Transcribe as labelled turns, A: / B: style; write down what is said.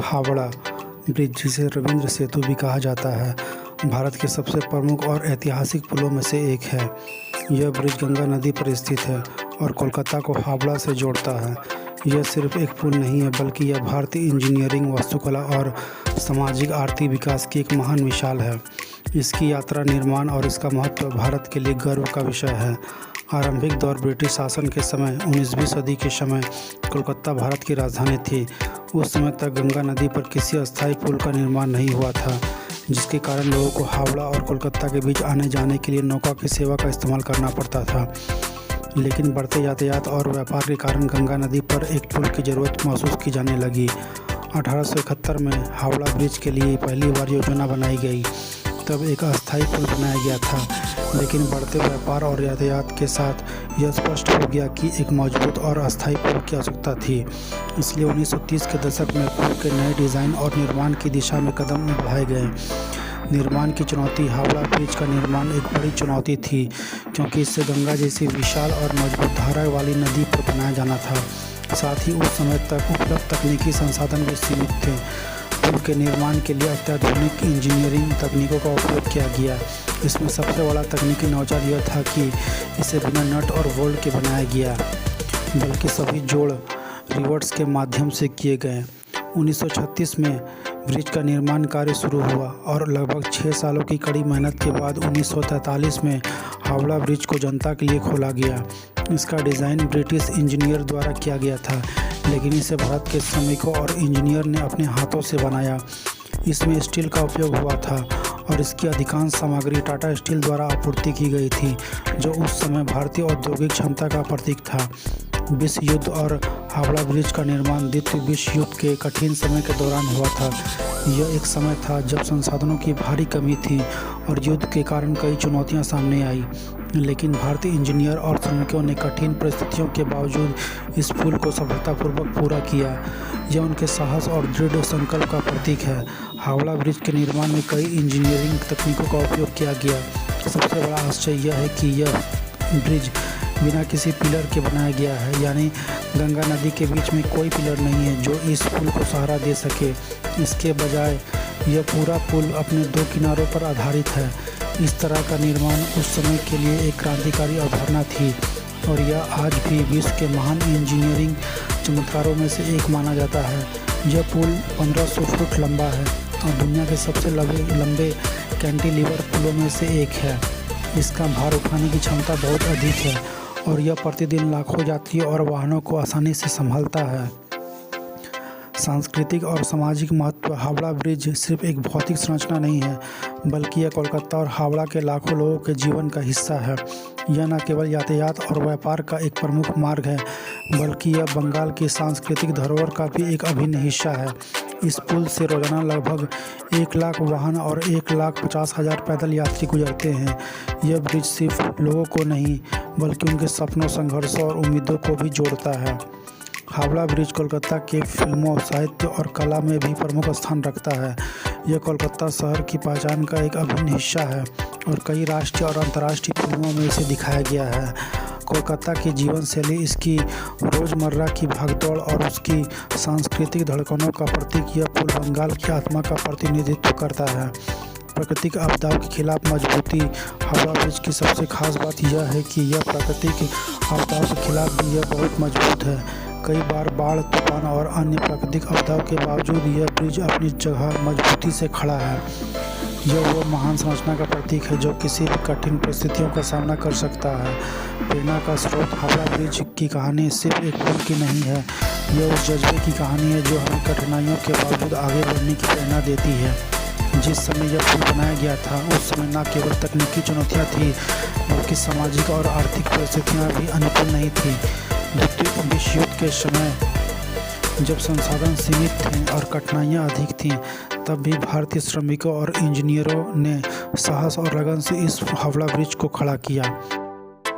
A: Howrah bridge, जिसे रविंद्र सेतु भी कहा जाता है, भारत के सबसे प्रमुख और ऐतिहासिक पुलों में से एक है। यह ब्रिज गंगा नदी पर स्थित है और कोलकाता को हावड़ा से जोड़ता है। यह सिर्फ एक पुल नहीं है, बल्कि यह भारतीय इंजीनियरिंग, वास्तुकला और सामाजिक आर्थिक विकास की एक महान मिसाल है। इसकी यात्रा, निर्माण और इसका महत्व भारत के लिए गर्व का विषय है। आरंभिक दौर ब्रिटिश शासन के समय 19वीं सदी के समय कोलकाता भारत की राजधानी थी। उस समय तक गंगा नदी पर किसी अस्थायी पुल का निर्माण नहीं हुआ था, जिसके कारण लोगों को हावड़ा और कोलकाता के बीच आने जाने के लिए नौका की सेवा का इस्तेमाल करना पड़ता था। लेकिन बढ़ते यातायात और व्यापार के कारण गंगा नदी पर एक पुल की ज़रूरत महसूस की जाने लगी। 1871 में हावड़ा ब्रिज के लिए पहली बार योजना बनाई गई। तब एक अस्थायी पुल बनाया गया था, लेकिन बढ़ते व्यापार और यातायात के साथ यह स्पष्ट हो गया कि एक मजबूत और अस्थायी पुल की आवश्यकता थी। इसलिए 1930 के दशक में पुल के नए डिज़ाइन और निर्माण की दिशा में कदम बढ़ाए गए। निर्माण की चुनौती। हावड़ा ब्रिज का निर्माण एक बड़ी चुनौती थी, क्योंकि इससे गंगा जैसी विशाल और मजबूत धारा वाली नदी पर बनाया जाना था। साथ ही उस समय तक उपलब्ध तकनीकी संसाधन भी सीमित थे। पुल के निर्माण के लिए अत्याधुनिक इंजीनियरिंग तकनीकों का उपयोग किया गया। इसमें सबसे बड़ा तकनीकी नवाचार यह था कि इसे बिना नट और बोल्ट के बनाया गया, बल्कि सभी जोड़ रिवर्ट्स के माध्यम से किए गए। 1936 में ब्रिज का निर्माण कार्य शुरू हुआ और लगभग 6 सालों की कड़ी मेहनत के बाद 1943 में हावड़ा ब्रिज को जनता के लिए खोला गया। इसका डिज़ाइन ब्रिटिश इंजीनियर द्वारा किया गया था, लेकिन इसे भारत के श्रमिकों और इंजीनियर ने अपने हाथों से बनाया। इसमें स्टील का उपयोग हुआ था और इसकी अधिकांश सामग्री टाटा स्टील द्वारा आपूर्ति की गई थी, जो उस समय भारतीय औद्योगिक क्षमता का प्रतीक था। विश्व युद्ध और हावड़ा ब्रिज का निर्माण द्वितीय विश्व युद्ध के कठिन समय के दौरान हुआ था। यह एक समय था जब संसाधनों की भारी कमी थी और युद्ध के कारण कई चुनौतियां सामने आई, लेकिन भारतीय इंजीनियर और श्रमिकों ने कठिन परिस्थितियों के बावजूद इस पुल को सफलतापूर्वक पूरा किया। यह उनके साहस और दृढ़ संकल्प का प्रतीक है। हावड़ा ब्रिज के निर्माण में कई इंजीनियरिंग तकनीकों का उपयोग किया गया। सबसे बड़ा आश्चर्य यह है कि यह ब्रिज बिना किसी पिलर के बनाया गया है, यानी गंगा नदी के बीच में कोई पिलर नहीं है जो इस पुल को सहारा दे सके। इसके बजाय यह पूरा पुल अपने 2 किनारों पर आधारित है। इस तरह का निर्माण उस समय के लिए एक क्रांतिकारी अवधारणा थी और यह आज भी विश्व के महान इंजीनियरिंग चमत्कारों में से एक माना जाता है। यह पुल 1500 फुट लंबा है और दुनिया के सबसे लंबे कैंटिलीवर पुलों में से एक है। इसका भार उठाने की क्षमता बहुत अधिक है और यह प्रतिदिन लाखों यात्रियों और वाहनों को आसानी से संभालता है। सांस्कृतिक और सामाजिक महत्व। हावड़ा ब्रिज सिर्फ एक भौतिक संरचना नहीं है, बल्कि यह कोलकाता और हावड़ा के लाखों लोगों के जीवन का हिस्सा है। यह न केवल यातायात और व्यापार का एक प्रमुख मार्ग है, बल्कि यह बंगाल की सांस्कृतिक धरोहर का भी एक अभिन्न हिस्सा है। इस पुल से रोजाना लगभग 1 लाख वाहन और 1,50,000 पैदल यात्री गुजरते हैं। यह ब्रिज सिर्फ लोगों को नहीं, बल्कि उनके सपनों, संघर्षों और उम्मीदों को भी जोड़ता है। हावड़ा ब्रिज कोलकाता के फिल्मों, साहित्य और कला में भी प्रमुख स्थान रखता है। यह कोलकाता शहर की पहचान का एक अभिन्न हिस्सा है और कई राष्ट्रीय और अंतर्राष्ट्रीय फिल्मों में इसे दिखाया गया है। कोलकाता की जीवन शैली, इसकी रोज़मर्रा की भागदौड़ और उसकी सांस्कृतिक धड़कनों का प्रतीक, यह पुल बंगाल की आत्मा का प्रतिनिधित्व करता है। प्राकृतिक आपदाओं के खिलाफ मजबूती। हावड़ा ब्रिज की सबसे खास बात यह है कि यह प्राकृतिक आपदाओं के खिलाफ भी यह बहुत मजबूत है। कई बार बाढ़, तूफान और अन्य प्राकृतिक आपदाओं के बावजूद यह ब्रिज अपनी जगह मजबूती से खड़ा है। यह वो महान संरचना का प्रतीक है जो किसी भी कठिन परिस्थितियों का सामना कर सकता है। प्रेरणा का स्रोत। हावड़ा ब्रिज की कहानी सिर्फ एक पुल की नहीं है, यह उस जज्बे की कहानी है जो हमें कठिनाइयों के बावजूद आगे बढ़ने की प्रेरणा देती है। जिस समय यह पुल बनाया गया था, उस समय न केवल तकनीकी चुनौतियाँ थीं, बल्कि सामाजिक और आर्थिक परिस्थितियाँ भी अनुकूल नहीं थीं। द्वितीय विश्व युद्ध के समय जब संसाधन सीमित थे और कठिनाइयाँ अधिक थीं, तब भी भारतीय श्रमिकों और इंजीनियरों ने साहस और लगन से इस हावड़ा ब्रिज को खड़ा किया।